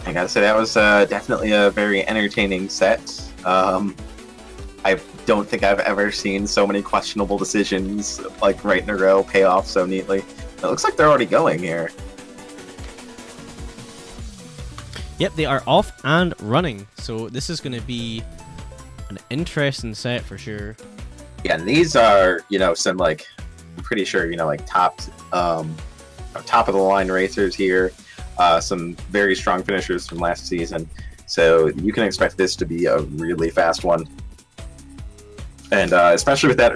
I gotta say that was definitely a very entertaining set. I don't think I've ever seen so many questionable decisions like right in a row pay off so neatly. It looks like they're already going here. Yep, they are off and running. So this is going to be an interesting set for sure. Yeah, and these are, some like, I'm pretty sure, like top of the line racers here. Some very strong finishers from last season. So you can expect this to be a really fast one. And especially with that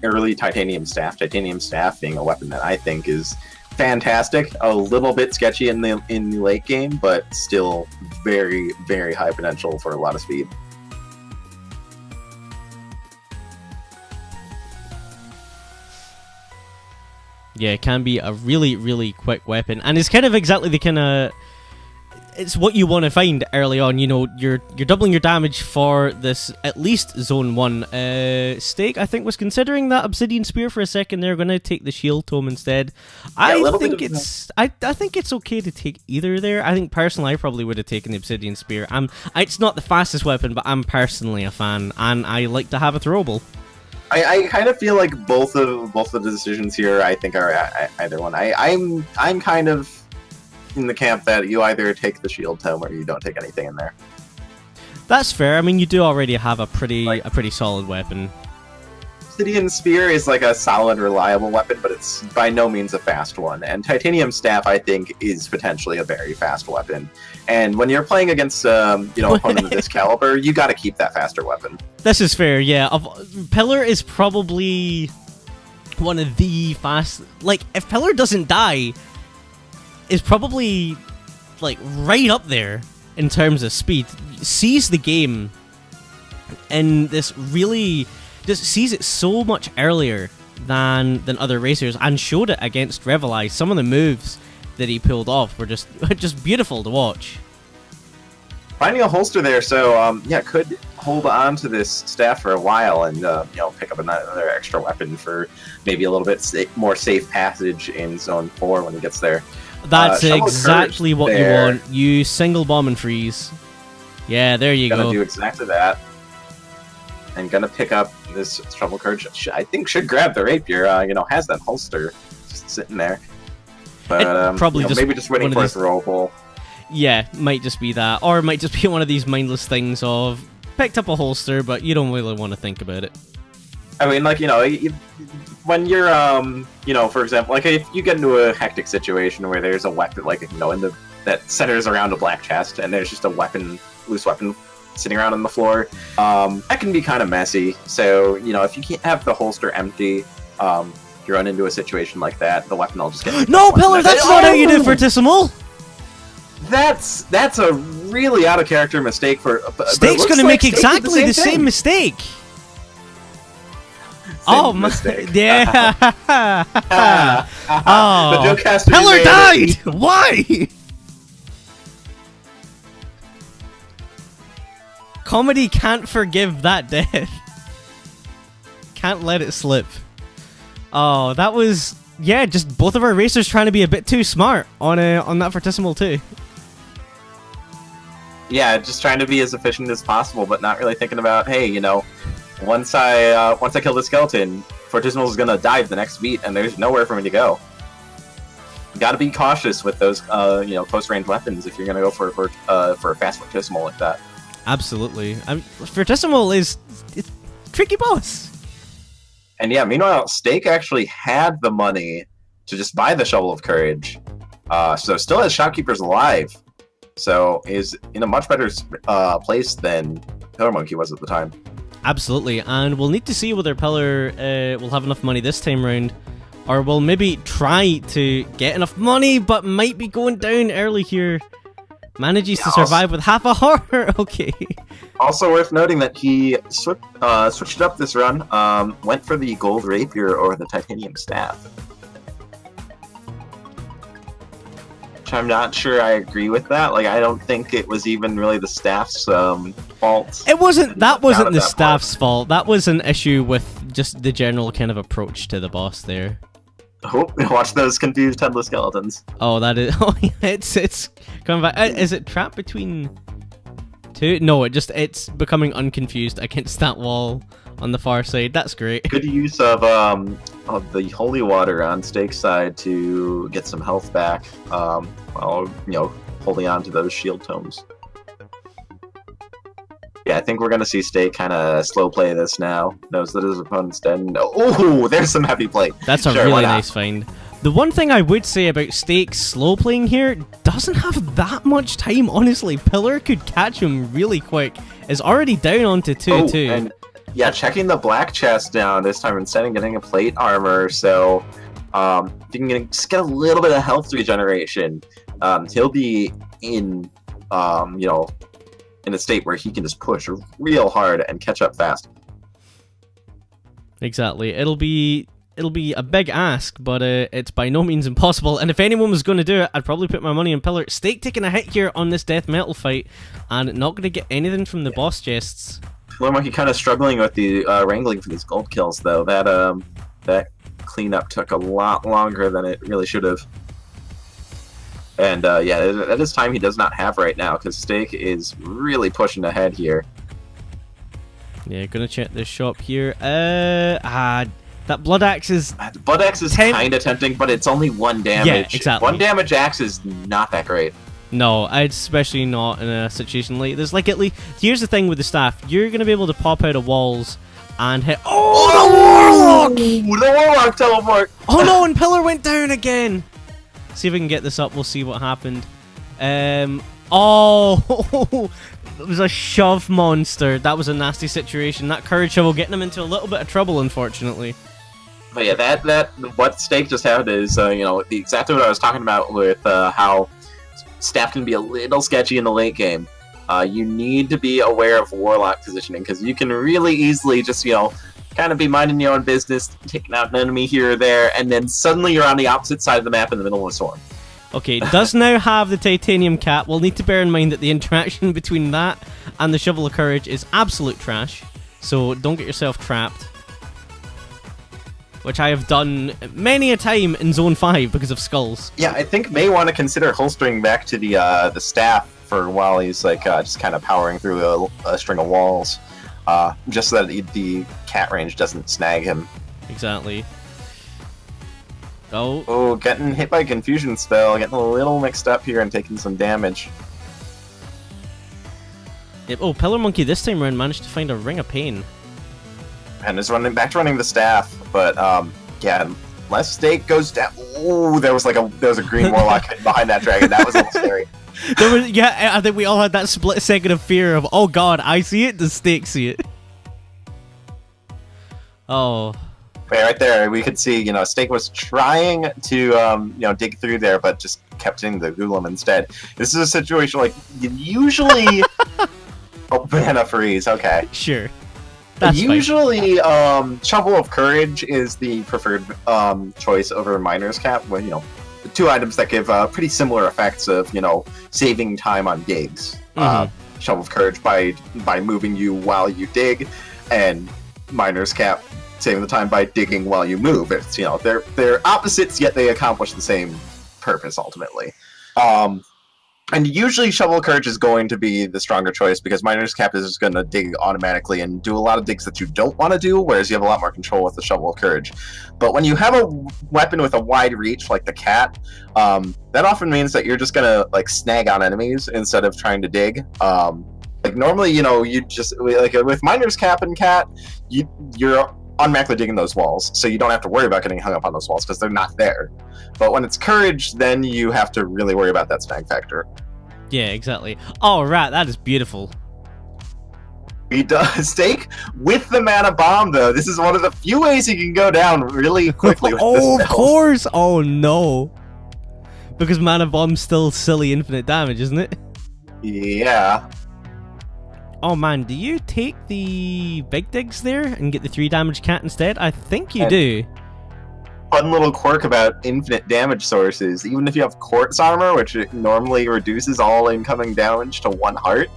early Titanium Staff. Titanium Staff being a weapon that I think is fantastic. A little bit sketchy in the late game, but still very, very high potential for a lot of speed. Yeah, it can be a really, really quick weapon, and it's kind of exactly the kind of... It's what you want to find early on. You're doubling your damage for this, at least Zone 1. Staekk, I think, was considering that Obsidian Spear for a second. They're going to take the Shield Tome instead. I think it's okay to take either there. I think, personally, I probably would have taken the Obsidian Spear. It's not the fastest weapon, but I'm personally a fan, and I like to have a throwable. I kind of feel like both of the decisions here, I think, are either one. I'm kind of in the camp that you either take the Shield Tome or you don't take anything in there. That's fair. I mean, you do already have a pretty solid weapon. Obsidian Spear is like a solid, reliable weapon, but it's by no means a fast one. And Titanium Staff, I think, is potentially a very fast weapon. And when you're playing against, opponent of this caliber, you got to keep that faster weapon. This is fair, yeah. Pillar is probably one of the fast... Like, if Pillar doesn't die, is probably, like, right up there in terms of speed. Sees the game in this really... Just sees it so much earlier than other racers, and showed it against Reveli. Some of the moves that he pulled off were just beautiful to watch. Finding a holster there, so could hold on to this staff for a while and pick up another extra weapon for maybe a little bit more safe passage in Zone 4 when he gets there. That's exactly what you want. You single bomb and freeze. Yeah, there you go. Gonna do exactly that. And gonna pick up this Shovel Courage. I think should grab the rapier. Has that holster just sitting there. But probably maybe just waiting for a throwable. Yeah, might just be that, or it might just be one of these mindless things of picked up a holster, but you don't really want to think about it. I mean, when you're for example, like if you get into a hectic situation where there's a weapon, that centers around a black chest, and there's just a loose weapon sitting around on the floor, that can be kind of messy. So, if you can't have the holster empty, you run into a situation like that, the weapon will just get... No, Pillar, that's not how you do Fortissimo! That's a really out-of-character mistake for... Stake's gonna make exactly the same mistake! Mistake. Yeah! The joke has to be Pillar made. died! Why? Comedy can't forgive that death. Can't let it slip. Oh, that was... Yeah, just both of our racers trying to be a bit too smart on that Fortissimo too. Yeah, just trying to be as efficient as possible, but not really thinking about, hey, once I kill the skeleton, Fortissimo is gonna dive the next beat, and there's nowhere for me to go. You gotta be cautious with those, close range weapons if you're gonna go for a fast Fortissimo like that. Absolutely. Fortissimo is a tricky boss. And yeah, meanwhile, Staekk actually had the money to just buy the Shovel of Courage, so still has Shopkeepers alive. So is in a much better place than PillarMonkey was at the time. Absolutely, and we'll need to see whether Pillar will have enough money this time round, or will maybe try to get enough money, but might be going down early here. Manages to survive with half a heart. Okay. Also worth noting that he switched up this run, went for the Gold Rapier or the Titanium Staff. Which I'm not sure I agree with that. I don't think it was even really the staff's fault. That wasn't the staff's fault. That was an issue with just the general kind of approach to the boss there. Oh, watch those confused headless skeletons. Oh, that is. Oh, yeah, it's coming back. Is it trapped between two? No, it's becoming unconfused against that wall on the far side. That's great. Good use of the holy water on Staekk's side to get some health back. While holding on to those shield tomes. Yeah, I think we're gonna see Staekk kind of slow play this now. Knows that his opponent's dead. And oh, there's some heavy play. That's a really nice find. The one thing I would say about Staekk's slow playing here, doesn't have that much time, honestly. Pillar could catch him really quick. Is already down onto 2-2. And yeah, checking the black chest down this time instead of getting a plate armor. So if you can just get a little bit of health regeneration, he'll be in in a state where he can just push real hard and catch up fast. Exactly. It'll be a big ask, but it's by no means impossible. And if anyone was going to do it, I'd probably put my money on Pillar. Staekk taking a hit here on this death metal fight, and not going to get anything from the boss chests. PillarMonkey kind of struggling with the wrangling for these gold kills, though. That cleanup took a lot longer than it really should have. And yeah, at this time he does not have right now, because Staekk is really pushing ahead here. Yeah, gonna check this shop here. That blood axe is... The blood axe is kind of tempting, but it's only 1 damage. Yeah, exactly. 1 damage axe is not that great. No, especially not in a situation like this. Like, at least, here's the thing with the staff. You're gonna be able to pop out of walls and hit... Oh, the Warlock! The Warlock teleport! Oh no, and Pillar went down again! See if we can get this up, we'll see what happened. Oh, it was a shove monster. That was a nasty situation. That courage shovel getting him into a little bit of trouble, unfortunately. But yeah, what Staekk just had is, exactly what I was talking about with how staff can be a little sketchy in the late game. You need to be aware of Warlock positioning, because you can really easily just, kind of be minding your own business, taking out an enemy here or there, and then suddenly you're on the opposite side of the map in the middle of a storm. Okay, it does now have the titanium cap. We'll need to bear in mind that the interaction between that and the Shovel of Courage is absolute trash, so don't get yourself trapped. Which I have done many a time in Zone 5 because of skulls. Yeah, I think may want to consider holstering back to the staff for a while he's just kind of powering through a string of walls. Just so that the cat range doesn't snag him. Exactly. Oh, getting hit by a confusion spell, getting a little mixed up here and taking some damage. Yep. Oh, PillarMonkey this time around managed to find a Ring of Pain. And is running the staff, but yeah, unless Staekk goes down. Oh, there was a green warlock hidden behind that dragon. That was a little scary. Yeah, I think we all had that split second of fear of, oh god, I see it, does Staekk see it? Oh. Right there, we could see, Staekk was trying to, dig through there, but just kept in the Golem instead. This is a situation like, usually... Oh, banana freeze, okay. Sure. That's usually, Shovel of Courage is the preferred choice over Miner's Cap, but, the 2 items that give pretty similar effects of, saving time on digs. Shovel of Courage by moving you while you dig, and Miner's Cap saving the time by digging while you move. It's they're opposites, yet they accomplish the same purpose ultimately. And usually Shovel of Courage is going to be the stronger choice, because Miner's Cap is just going to dig automatically and do a lot of digs that you don't want to do, whereas you have a lot more control with the Shovel of Courage. But when you have a weapon with a wide reach like the cat, that often means that you're just going to snag on enemies instead of trying to dig. Normally, you just with Miner's Cap and cat, you're automatically digging those walls, so you don't have to worry about getting hung up on those walls because they're not there. But when it's Courage, then you have to really worry about that snag factor. Yeah, exactly. Oh, right, that is beautiful. He does. Staekk with the mana bomb, though. This is one of the few ways he can go down really quickly with this spell. Of course! Oh, no. Because mana bomb's still silly infinite damage, isn't it? Yeah. Oh man, do you take the big digs there and get the 3 damage cat instead? I think you do. Fun little quirk about infinite damage sources. Even if you have quartz armor, which normally reduces all incoming damage to 1 heart,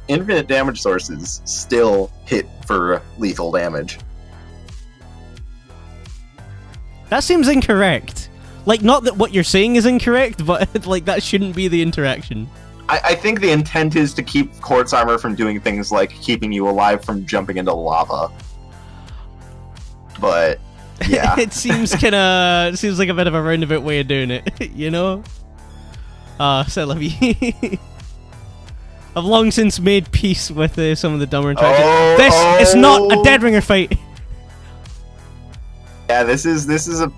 infinite damage sources still hit for lethal damage. That seems incorrect. Like, not that what you're saying is incorrect, but like that shouldn't be the interaction. I think the intent is to keep quartz armor from doing things like keeping you alive from jumping into lava. But yeah, It seems like a bit of a roundabout way of doing it, you know? C'est la vie. I've long since made peace with some of the dumber interactions. This is not a Dead Ringer fight. Yeah, this is a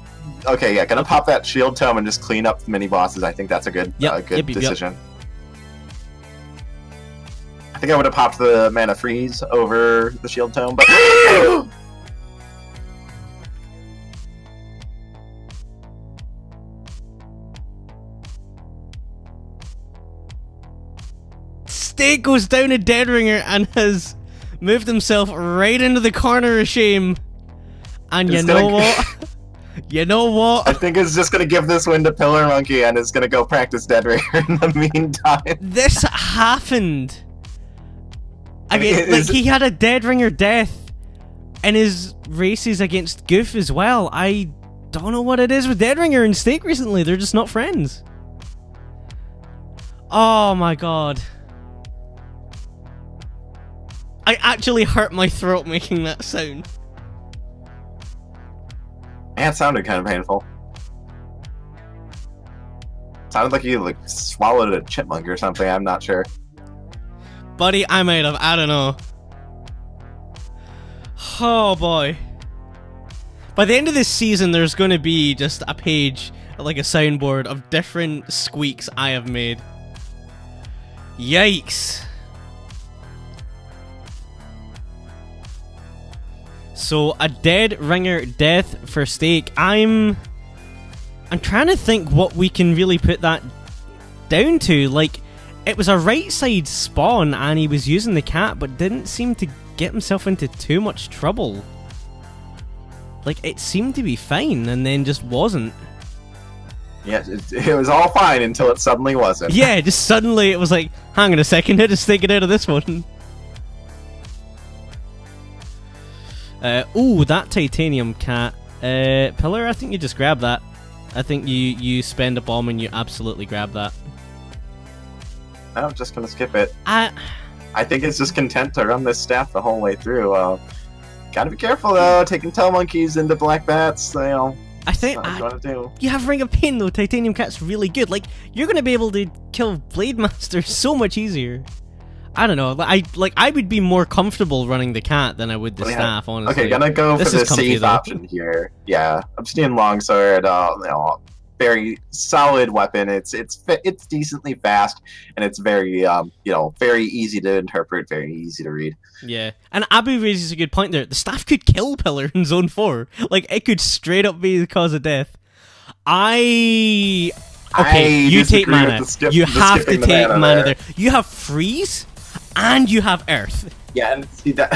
okay. Yeah, gonna pop that shield tome and just clean up the mini bosses. I think that's a good decision. I think I would have popped the mana freeze over the shield tome, but Staekk goes down a Dead Ringer and has moved himself right into the corner of shame. And you know what? You know what? I think it's just gonna give this win to PillarMonkey and is gonna go practice Dead Ringer in the meantime. This happened. I mean, like, he had a Dead Ringer death in his races against Goof as well. I don't know what it is with Dead Ringer and Staekk recently. They're just not friends. Oh my god. I actually hurt my throat making that sound. Man, it sounded kind of painful. Sounded like you swallowed a chipmunk or something. I'm not sure. Buddy, I might have. I don't know. Oh boy. By the end of this season, there's going to be just a page, like a soundboard of different squeaks I have made. Yikes. So, a Dead Ringer death for Staekk. I'm trying to think what we can really put that down to. Like, it was a right side spawn and he was using the cat, but didn't seem to get himself into too much trouble. Like, it seemed to be fine and then just wasn't. Yeah, it was all fine until it suddenly wasn't. Yeah, just suddenly it was like, hang on a second, I just take it out of this one. Ooh, that titanium cat. Pillar, I think you just grab that. I think you spend a bomb and you absolutely grab that. I'm just gonna skip it. I think it's just content to run this staff the whole way through. Gotta be careful though, taking tail monkeys into black bats, you know. I think you have Ring of Pain though. Titanium cat's really good. Like, you're gonna be able to kill Blade Master so much easier. I don't know. I would be more comfortable running the cat than I would the staff. Honestly. Okay, gonna go for the safe option here. Yeah, Obsidian Longsword. Very solid weapon. It's decently fast, and it's very very easy to interpret, very easy to read. Yeah, and Abu raises a good point there. The staff could kill Pillar in Zone 4. Like, it could straight up be the cause of death. You take mana. You have to take mana there. You have freeze, and you have earth. Yeah, and see that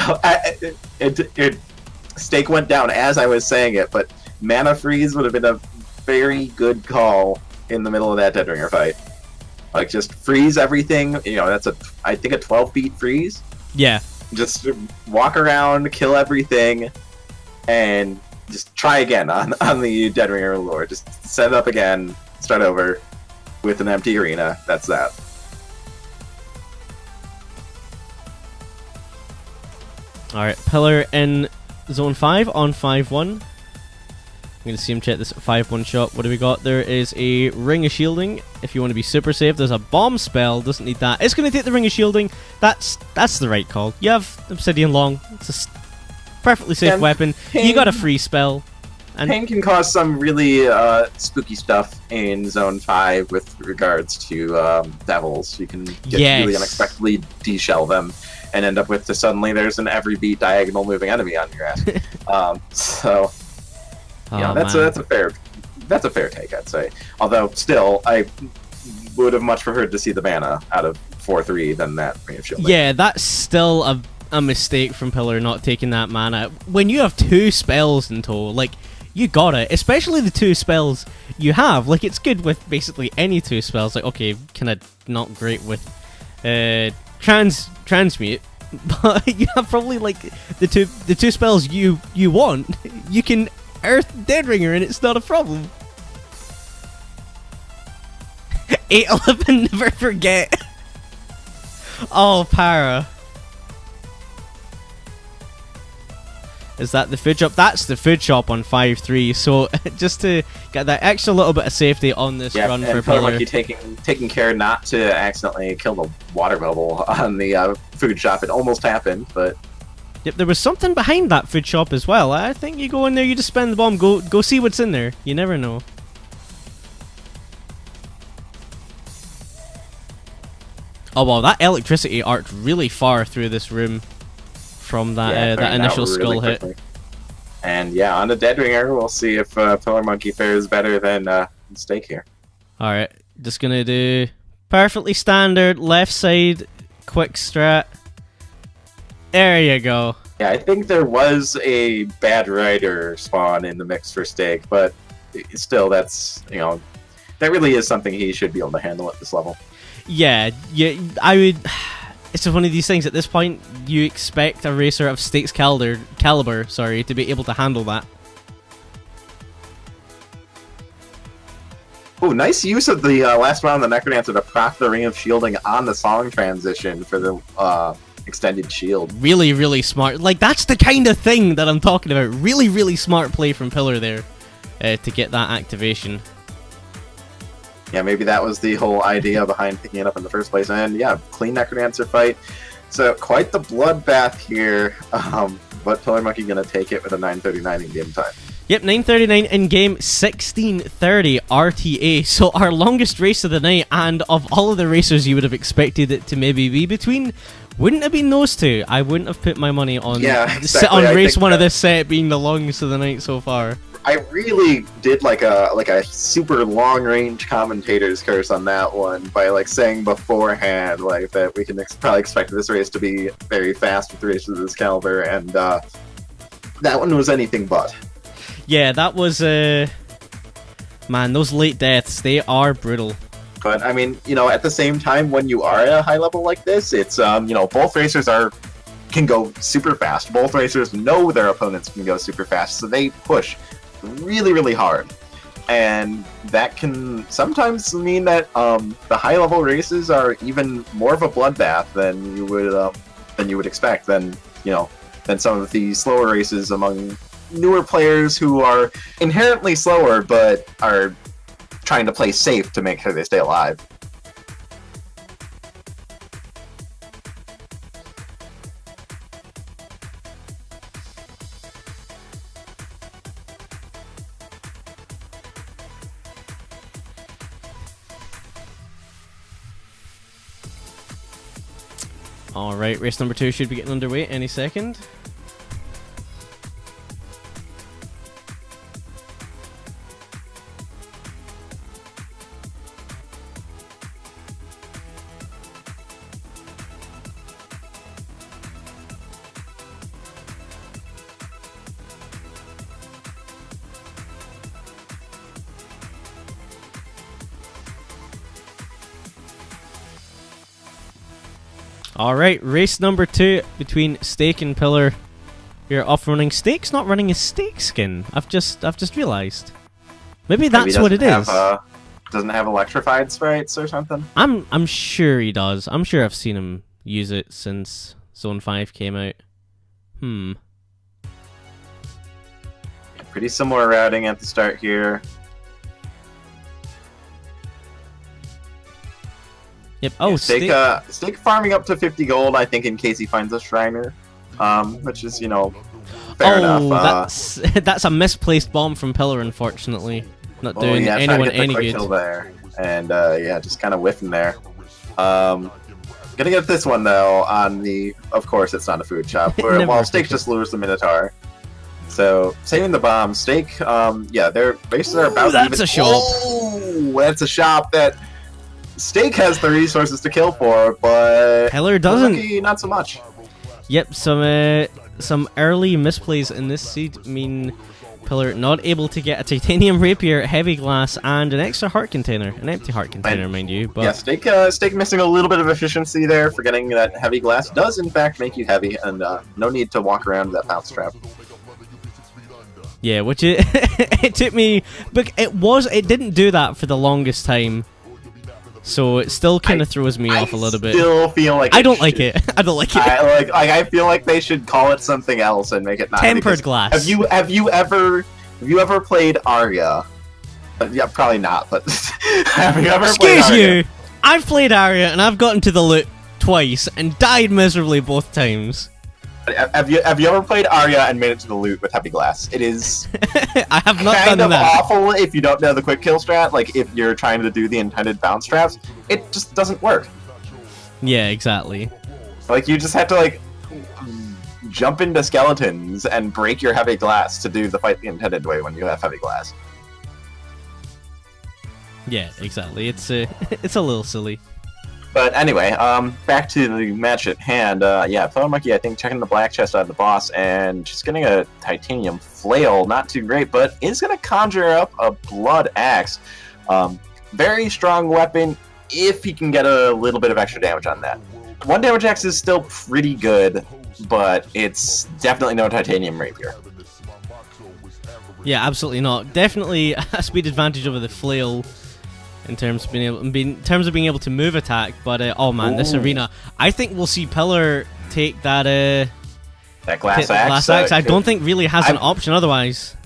Staekk went down as I was saying it, but mana freeze would have been a very good call in the middle of that Dead Ringer fight. Like, just freeze everything. That's I think a 12-beat freeze. Yeah. Just walk around, kill everything, and just try again on the Dead Ringer lore. Just set it up again, start over with an empty arena. That's that. Alright, Pillar in Zone 5 on 5-1. I'm going to see him check this 5-1 shot. What do we got? There is a Ring of Shielding. If you want to be super safe, there's a Bomb spell. Doesn't need that. It's going to take the Ring of Shielding. That's the right call. You have Obsidian Long. It's a perfectly safe weapon. You got a free spell. And Pain can cause some really spooky stuff in Zone 5 with regards to devils. You can get really unexpectedly de-shell them and end up with suddenly there's an every beat diagonal moving enemy on your ass. That's a fair take, I'd say. Although still, I would have much preferred to see the mana out of 4-3 than that Ring of Shielding. Yeah, that's still a mistake from Pillar not taking that mana. When you have 2 spells in tow, like, you got it. Especially the 2 spells you have. Like, it's good with basically any 2 spells. Like, okay, kind of not great with transmute, but you have probably like the two spells you want. You can Earth Dead Ringer and it's not a problem. 811, never forget. Oh, para. Is that the food shop? That's the food shop on 5-3. So just to get that extra little bit of safety on this run for Pillar. PillarMonkey taking care not to accidentally kill the water bubble on the food shop. It almost happened, but... Yep, there was something behind that food shop as well. I think you go in there, you just spend the bomb, go see what's in there. You never know. Oh wow, that electricity arced really far through this room from that that initial skull hit. And yeah, on the Dead Ringer, we'll see if PillarMonkey fares better than Staekk here. Alright, just gonna do perfectly standard left side quick strat. There you go. Yeah, I think there was a bad rider spawn in the mix for Staekk, but still, that's, you know, that really is something he should be able to handle at this level. Yeah, I would... It's just one of these things, at this point, you expect a racer of Staekk's caliber, to be able to handle that. Oh, nice use of the last round of the Necrodancer to proc the Ring of Shielding on the song transition for the extended shield. Really, really smart. Like, that's the kind of thing that I'm talking about. Really, really smart play from Pillar there to get that activation. Yeah, maybe that was the whole idea behind picking it up in the first place. And yeah, clean Necrodancer fight. So quite the bloodbath here. But PillarMonkey gonna take it with a 9:39 in game time. Yep, 9:39 in game, 16:30 RTA. So our longest race of the night, and of all of the racers you would have expected it to maybe be between, wouldn't have been those two. I wouldn't have put my money on exactly. on race one of this set being the longest of the night so far. I really did like a super long range commentator's curse on that one by like saying beforehand like that we can probably expect this race to be very fast with races of this caliber, and that one was anything but. Yeah, that was man, those late deaths, they are brutal. But I mean, you know, at the same time, when you are at a high level like this, it's you know, both racers can go super fast. Both racers know their opponents can go super fast, so they push really, really hard. And that can sometimes mean that the high level races are even more of a bloodbath than you would expect, than some of the slower races among newer players who are inherently slower but are trying to play safe to make sure they stay alive. Alright, race number 2 should be getting underway any second. Alright, race number 2 between Staekk and Pillar. We're off running. Staekk's not running his Staekk skin. I've just realized. Maybe that's what it is. Doesn't have electrified sprites or something? I'm sure he does. I'm sure I've seen him use it since Zone 5 came out. Pretty similar routing at the start here. Yep. Oh, Staekk farming up to 50 gold, I think, in case he finds a Shriner, which is, fair enough. That's a misplaced bomb from Pillar, unfortunately. Not doing anyone any good. Kill there. And yeah, just kind of whiffing there. Gonna get this one though on the. Of course, it's not a food shop. While Staekk just lures the Minotaur. So saving the bomb, Staekk. Yeah, their bases are about. That's a shop. Oh, that's a shop that Staekk has the resources to kill for, but Pillar doesn't. Lucky, not so much. Yep, some early misplays in this seed mean Pillar not able to get a titanium rapier, heavy glass, and an extra heart container, an empty heart container, mind you. But yeah, Staekk missing a little bit of efficiency there, forgetting that heavy glass does in fact make you heavy, and no need to walk around that bounce trap. Yeah, which it took me, but it didn't do that for the longest time. So it still kind of throws me off a little bit. I still feel like I don't like it. I don't like it. I feel like they should call it something else and make it not tempered glass. Have you ever played Arya? Yeah, probably not. But have you ever played Arya? Excuse you. I've played Arya and I've gotten to the loot twice and died miserably both times. Have you ever played Arya and made it to the loot with heavy glass? It is I have not kind done of that. awful if you don't know the quick kill strat. Like if you're trying to do the intended bounce traps, it just doesn't work. Yeah, exactly. Like you just have to like jump into skeletons and break your heavy glass to do the fight the intended way when you have heavy glass. Yeah, exactly. It's it's a little silly. But anyway, back to the match at hand. Yeah, PillarMonkey, I think, checking the black chest out of the boss and just getting a titanium flail. Not too great, but is going to conjure up a blood axe. Very strong weapon if he can get a little bit of extra damage on that. One damage axe is still pretty good, but it's definitely no titanium rapier. Yeah, absolutely not. Definitely a speed advantage over the flail. In terms of being able to move attack, but oh man, this arena, I think we'll see Pillar take that glass axe. I don't think really has an option otherwise.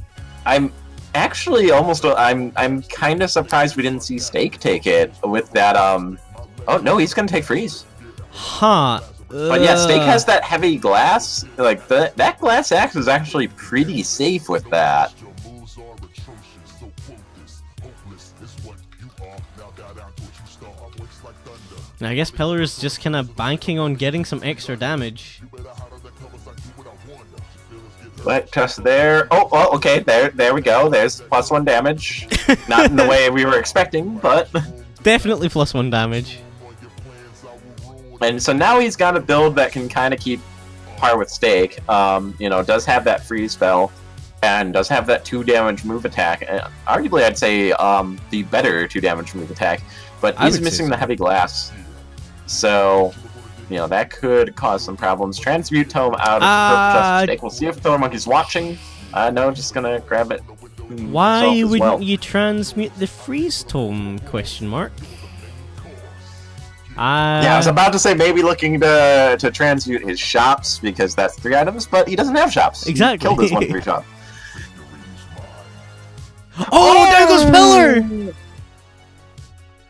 I'm actually I'm kind of surprised we didn't see Staekk take it with that. Oh no, he's gonna take freeze. Huh. But yeah, Staekk has that heavy glass. Like that glass axe is actually pretty safe with that. I guess Pillar is just kind of banking on getting some extra damage. But just there. Oh, okay. There we go. There's +1 damage. Not in the way we were expecting, but definitely +1 damage. And so now he's got a build that can kind of keep par with Staekk. You know, does have that freeze spell and does have that 2 damage move attack. And arguably, I'd say the better 2 damage move attack. But he's missing the heavy glass. So, you know, that could cause some problems. Transmute Tome out of the Staekk. We'll see if PillarMonkey's watching. No, just gonna grab it. Why wouldn't you transmute the freeze tome? Question mark. Yeah, I was about to say maybe looking to transmute his shops because that's 3 items, but he doesn't have shops. Exactly. He killed his 1-3 shop. Oh, there goes Pillar!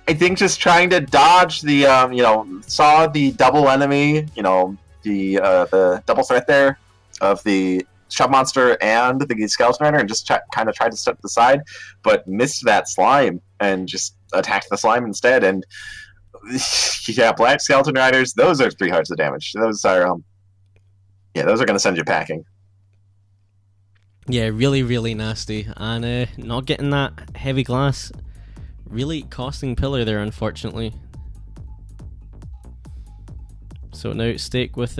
I think just trying to dodge the, you know, saw the double enemy, you know, the double threat there of the shop monster and the skeleton rider, and just kind of tried to step to the side, but missed that slime and just attacked the slime instead. And yeah, black skeleton riders, those are 3 hearts of damage. Those are, yeah, those are going to send you packing. Yeah, really, really nasty. And not getting that heavy glass. Really costing Pillar there, unfortunately. So now Staekk with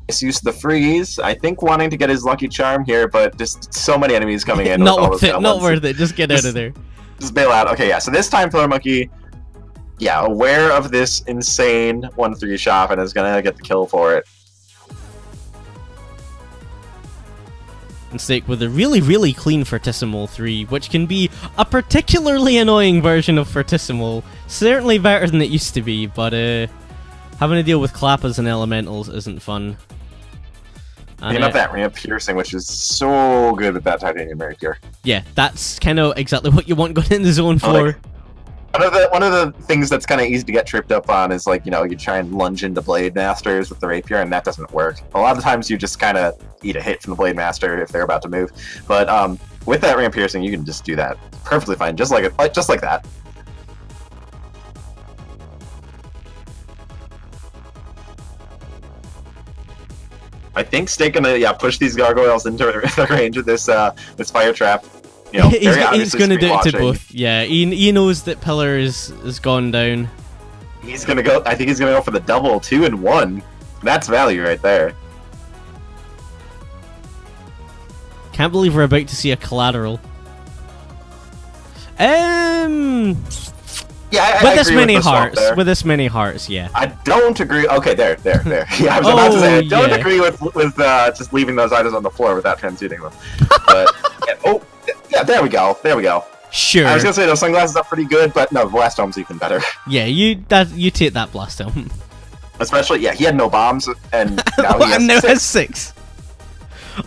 Misuse the freeze. I think wanting to get his lucky charm here, but just so many enemies coming in. Not worth it. Not worth it. Just get out of there. Just bail out. Okay, yeah. So this time PillarMonkey, yeah, aware of this insane 1-3 shop and is gonna get the kill for it. And Staekk with a really, really clean Fortissimo 3, which can be a particularly annoying version of Fortissimo. Certainly better than it used to be, but having to deal with Klappas and Elementals isn't fun. And up that ramp piercing, which is so good with that titanium rapier. Yeah, that's kind of exactly what you want going in the zone for. One of the things that's kind of easy to get tripped up on is, like, you know, you try and lunge into Blade Masters with the rapier, and that doesn't work. A lot of the times you just kind of eat a hit from the Blade Master if they're about to move. But with that ramp piercing, you can just do that perfectly fine, just like that. I think Staekk gonna push these gargoyles into the range of this this fire trap. You know, he's going to do it to both. Yeah, he knows that Pillar is gone down. He's going to go. I think he's going to go for the double 2 and 1. That's value right there. Can't believe we're about to see a collateral. Yeah, Yeah, with I this agree many with the swap hearts. there. With this many hearts, yeah. I don't agree. Okay, there. Yeah, I was about to say I don't yeah. agree with just leaving those items on the floor without transmuting them. But yeah, there we go. Sure. I was gonna say those sunglasses are pretty good, but no, Blast Dome's even better. Yeah, you take that Blast Dome. Especially, yeah, he had no bombs, and now he has and now six. has 6.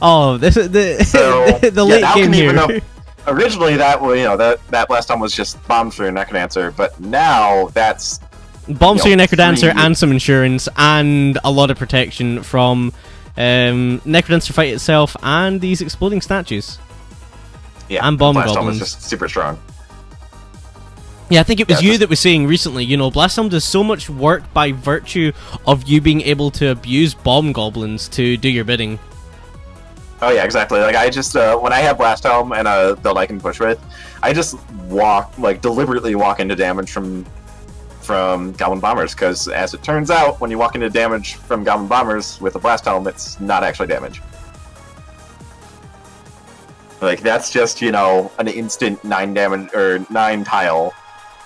Oh, this is the So, the late now game here. Originally, that that Blast Dome was just bombs for your Necrodancer, but now that's Bombs for your Necrodancer 3. and some insurance and a lot of protection from Necrodancer fight itself and these exploding statues. Yeah, and bomb Blast Dome goblins. is just super strong. Yeah, I think it was Yeah, you that was saying recently, you know, Blast Dome does so much work by virtue of you being able to abuse bomb goblins to do your bidding. Oh yeah, exactly. Like I just when I have Blast Helm and a build I can push with, I just deliberately walk into damage from Goblin Bombers, because as it turns out, when you walk into damage from Goblin Bombers with a Blast Helm, it's not actually damage. Like that's just, you know, an instant 9 damage or 9 tile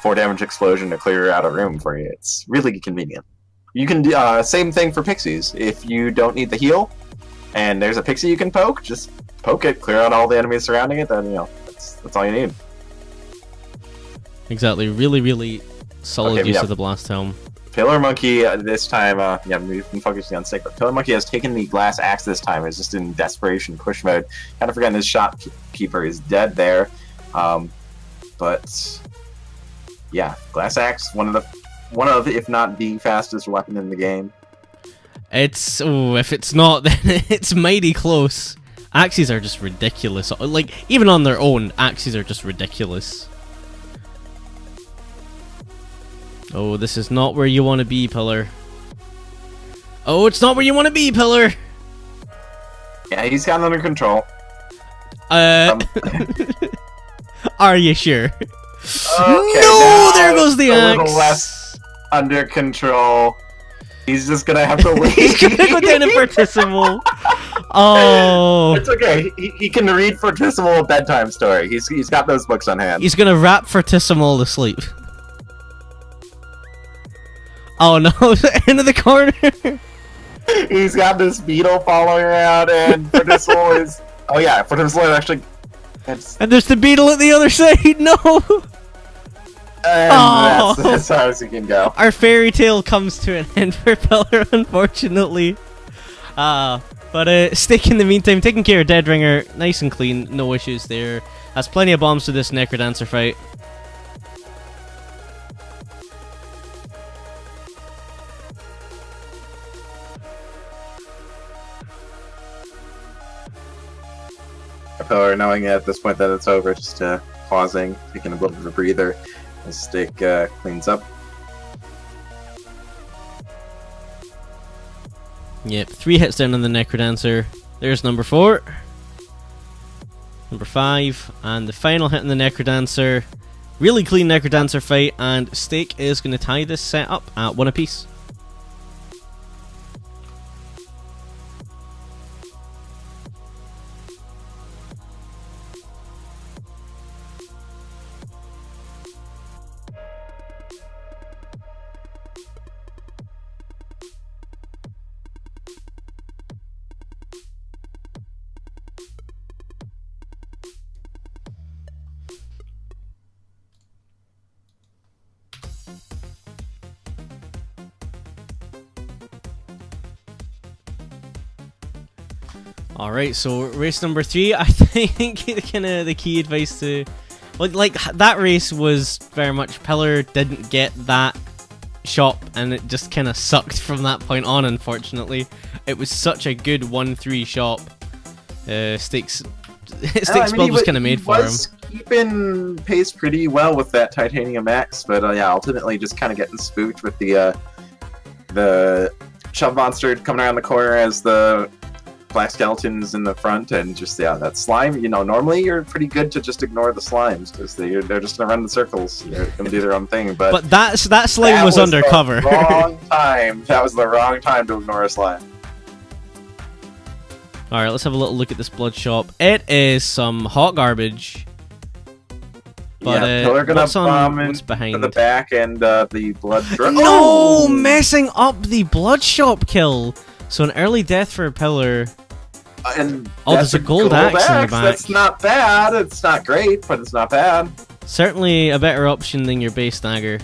4 damage explosion to clear out a room for you. It's really convenient. You can do same thing for pixies. If you don't need the heal and there's a pixie you can poke, just poke it, clear out all the enemies surrounding it, then, you know, that's all you need. Exactly. Really solid use yeah. of the Blast Helm. PillarMonkey this time, yeah, we've been focusing on Staekk, but PillarMonkey has taken the glass axe this time. It's just in desperation push mode. Kind of forgetting his shopkeeper is dead there. But yeah, glass axe, one of if not the fastest weapon in the game. It's if it's not, then it's mighty close. Axes are just ridiculous. Like even on their own, axes are just ridiculous. Oh, this is not where you want to be, Pillar. Oh, it's not where you want to be, Pillar. Yeah, he's got it under control. Are you sure? Okay, no, there goes the a axe. little less under control. He's just gonna have to wait. He's gonna go down in Fortissimo. Oh, It's okay. He can read Fortissimo a bedtime story. He's got those books on hand. he's gonna wrap Fortissimo to sleep. Oh no, into the corner. He's got this beetle following around, and Fortissimo is. Oh yeah, Fortissimo is actually. And there's the beetle at the other side. No. And that's as far as he can go. Our fairy tale comes to an end for Pillar, unfortunately. But Staekk in the meantime, taking care of Deadringer, nice and clean, no issues there. Has plenty of bombs to this Necrodancer fight. Pillar knowing at this point that it's over, just pausing, taking a little bit of a breather as Staekk cleans up. Yep, 3 hits down on the Necrodancer. There's number 4. Number 5. And the final hit on the Necrodancer. Really clean Necrodancer fight, and Staekk is going to tie this set up at 1 apiece. Alright, so race number 3, I think kind of the key advice to... Like, that race was very much Pillar didn't get that shop, and it just kind of sucked from that point on, unfortunately. It was such a good 1-3 shop. Staekk's build was kind of made for him. He was keeping pace pretty well with that Titanium Axe, but yeah, ultimately just kind of getting spooked with the shove monster coming around the corner as the black skeletons in the front, and just, yeah, that slime, you know, normally you're pretty good to just ignore the slimes, because they're just gonna run in circles, they're gonna do their own thing, but that slime was undercover. That was the wrong time to ignore a slime. Alright, let's have a little look at this blood shop. It is some hot garbage. But Pillar gonna what's bomb what's in behind? the back and the blood drop. No, messing up the bloodshot kill. So an early death for a Pillar. And there's a gold axe in the back. That's not bad. It's not great, but it's not bad. Certainly a better option than your base dagger.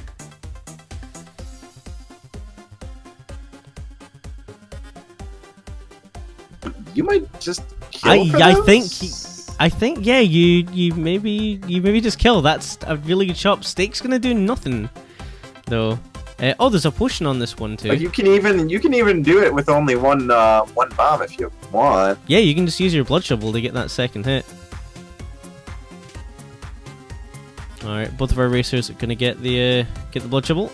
You might just I think yeah, you maybe just kill. That's a really good shot. Staekk's gonna do nothing though. There's a potion on this one too. But you can even do it with only one bomb if you want. Yeah, you can just use your blood shovel to get that second hit. All right, both of our racers are gonna get the blood shovel.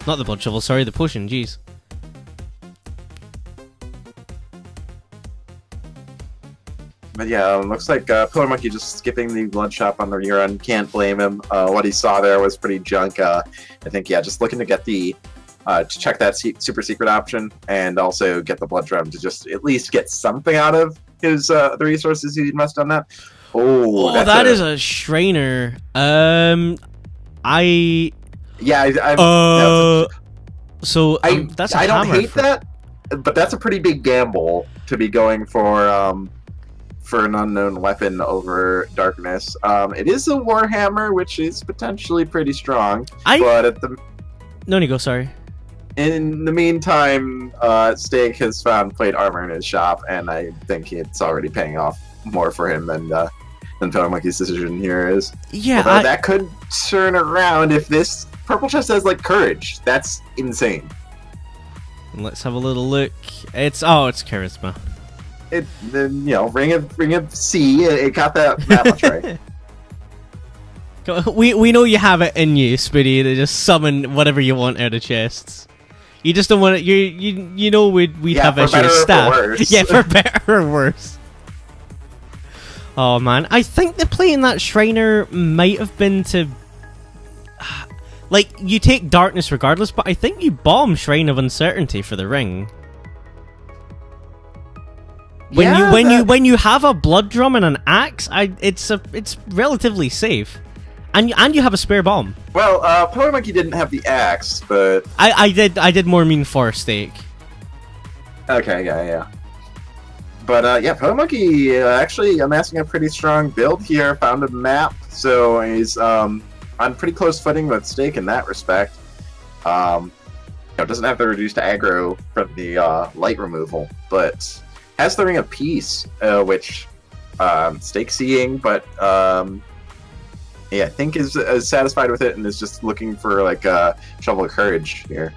Not the blood shovel, sorry, the potion. Jeez. But yeah, looks like PillarMonkey just skipping the blood shop on the rear end. Can't blame him. What he saw there was pretty junk. I think, yeah, just looking to get the to check that super secret option and also get the blood drum to just at least get something out of his the resources he invested on that. That is a Shriner. That's a I don't hammer hate that, but that's a pretty big gamble to be going for an unknown weapon over darkness. It is a warhammer, which is potentially pretty strong. Sorry. In the meantime, Staekk has found plate armor in his shop, and I think it's already paying off more for him than PillarMonkey's decision here is. Yeah, that could turn around if this purple chest has like courage. That's insane. Let's have a little look. It's charisma. Ring of C. It got that much right. We know you have it in you, Spidey, to just summon whatever you want out of chests. You just don't want it. You know we'd have issues with staff. Yeah, for better or worse. Oh man, I think the play in that Shriner might have been to, like, you take darkness regardless, but I think you bomb Shrine of Uncertainty for the ring. When you have a blood drum and an axe, it's relatively safe, and you have a spare bomb. Well, PillarMonkey didn't have the axe, but I did more mean for Staekk. Okay, yeah. But PillarMonkey actually amassing a pretty strong build here. Found a map, so he's on pretty close footing with Staekk in that respect. Doesn't have the reduced aggro from the light removal, but has the Ring of Peace, which Staekk seeing, but I think is satisfied with it and is just looking for like a Shovel of Courage here.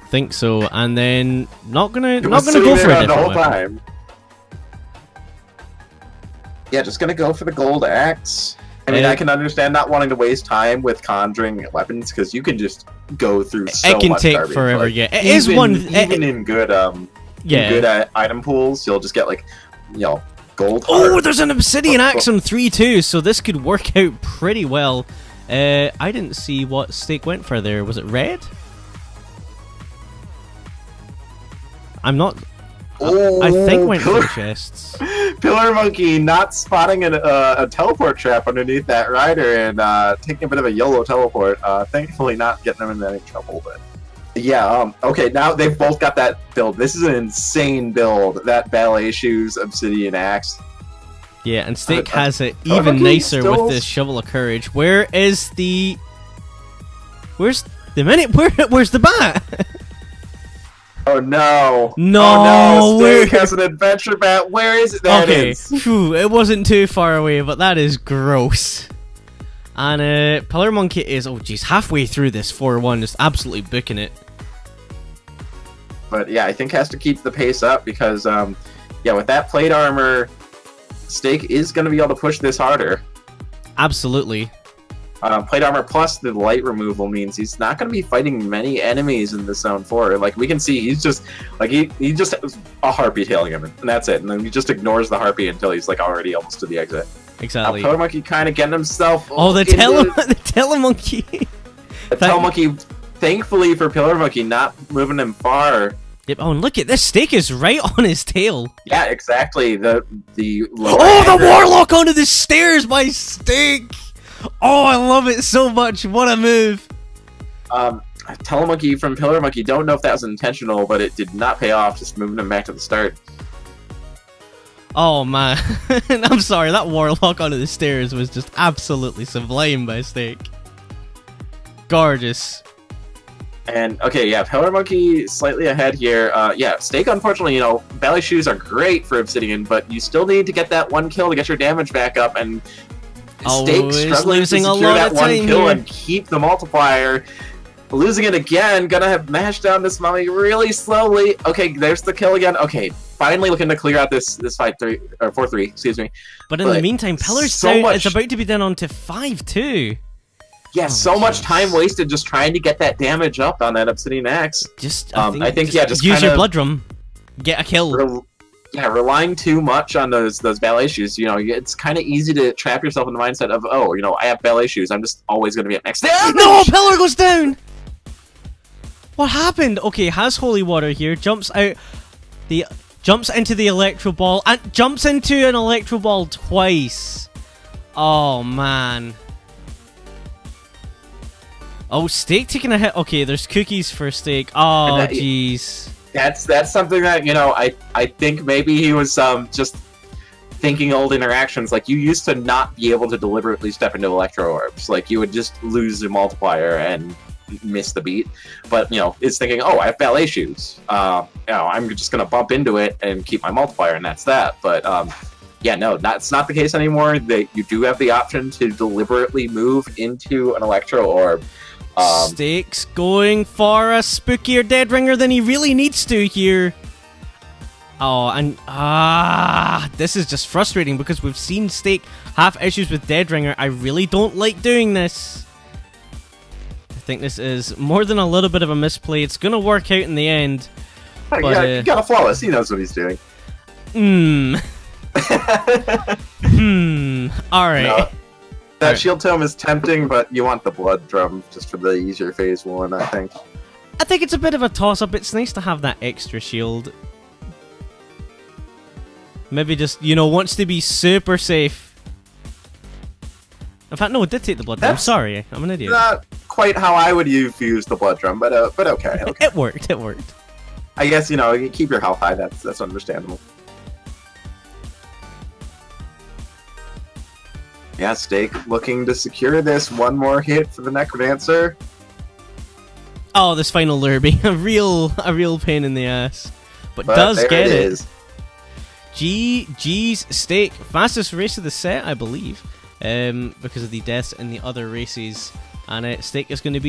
Think so, and then not gonna go for a different whole weapon. Time. Yeah, just gonna go for the gold axe. I mean, I can understand not wanting to waste time with conjuring weapons because you can just go through so much. It can take garbage. forever. Like, Yeah, it is one. Even in good good item pools, you'll just get like gold. There's an obsidian axe on 3-2, so this could work out pretty well. I didn't see what Staekk went for there. Was it red? I'm not. I think went for chests. PillarMonkey not spotting a teleport trap underneath that rider and taking a bit of a YOLO teleport. Thankfully, not getting them into any trouble. But yeah, okay. Now they've both got that build. This is an insane build. That ballet shoes obsidian axe. Yeah, and Staekk has it even nicer with this Shovel of Courage. Where's the minute? Where's the bat? Oh no! No! Oh no! Staekk has an adventure bat. Where is it? There it is. Phew, it wasn't too far away, but that is gross. And PillarMonkey is halfway through this 4-1, just absolutely booking it. But yeah, I think has to keep the pace up because with that plate armor, Staekk is going to be able to push this harder. Absolutely. Plate armor plus the light removal means he's not going to be fighting many enemies in the zone 4. Like we can see, he's just like he just has a harpy tailing him, and that's it. And then he just ignores the harpy until he's like already almost to the exit. Exactly. PillarMonkey kind of getting himself. The telemonkey. The telemonkey. Thankfully for PillarMonkey, not moving him far. Yep. Oh, and look at this. Staekk is right on his tail. Yeah, exactly. The warlock onto the stairs by Staekk. Oh, I love it so much. What a move. PillarMonkey from PillarMonkey, don't know if that was intentional, but it did not pay off, just moving him back to the start. Oh man, I'm sorry, that warlock onto the stairs was just absolutely sublime by Staekk. Gorgeous. And, okay, yeah, PillarMonkey slightly ahead here. Yeah, Staekk, unfortunately, you know, Ballet Shoes are great for Obsidian, but you still need to get that one kill to get your damage back up, and Staekk struggling to secure that one kill and keep the multiplier. Losing it again, gonna have mashed down this mummy really slowly. Okay, there's the kill again. Okay, finally looking to clear out this 4-3, excuse me. But in the meantime, Pillar's down. It's about to be down onto 5-2. Yeah, so much time wasted just trying to get that damage up on that Obsidian Axe. I think just use your blood drum, get a kill. Relying too much on those ballet shoes, you know, it's kind of easy to trap yourself in the mindset of, oh, you know, I have ballet shoes, I'm just always going to be at max damage. No, Pillar goes down. What happened? Okay, has holy water here, jumps into the electro ball and jumps into an electro ball twice. Oh man. Oh, Staekk taking a hit. Okay, there's cookies for Staekk. Oh, jeez. That's something that, you know, I think maybe he was just thinking old interactions. Like, you used to not be able to deliberately step into electro orbs. Like, you would just lose the multiplier and miss the beat. But, you know, it's thinking, oh, I have ballet shoes. You know, I'm just gonna bump into it and keep my multiplier, and that's that. But yeah, no, that's not the case anymore. You do have the option to deliberately move into an electro orb. Staekk's going for a spookier dead ringer than he really needs to here. Oh, and this is just frustrating because we've seen Staekk have issues with dead ringer. I really don't like doing this. I think this is more than a little bit of a misplay. It's gonna work out in the end. But, you got a flawless. He knows what he's doing. All right. No. That shield tome is tempting, but you want the blood drum just for the easier phase one, I think. I think it's a bit of a toss-up. It's nice to have that extra shield. Maybe just, you know, wants to be super safe. In fact, no, it did take the blood drum. I'm sorry, I'm an idiot. Not quite how I would use the blood drum, but okay. It worked, it worked. I guess, you know, you keep your health high, that's understandable. Yeah, Staekk looking to secure this. One more hit for the Necrodancer. Oh, this final Lurby. a real pain in the ass. But does get it. GG's Staekk. Fastest race of the set, I believe. Because of the deaths in the other races. And Staekk is going to be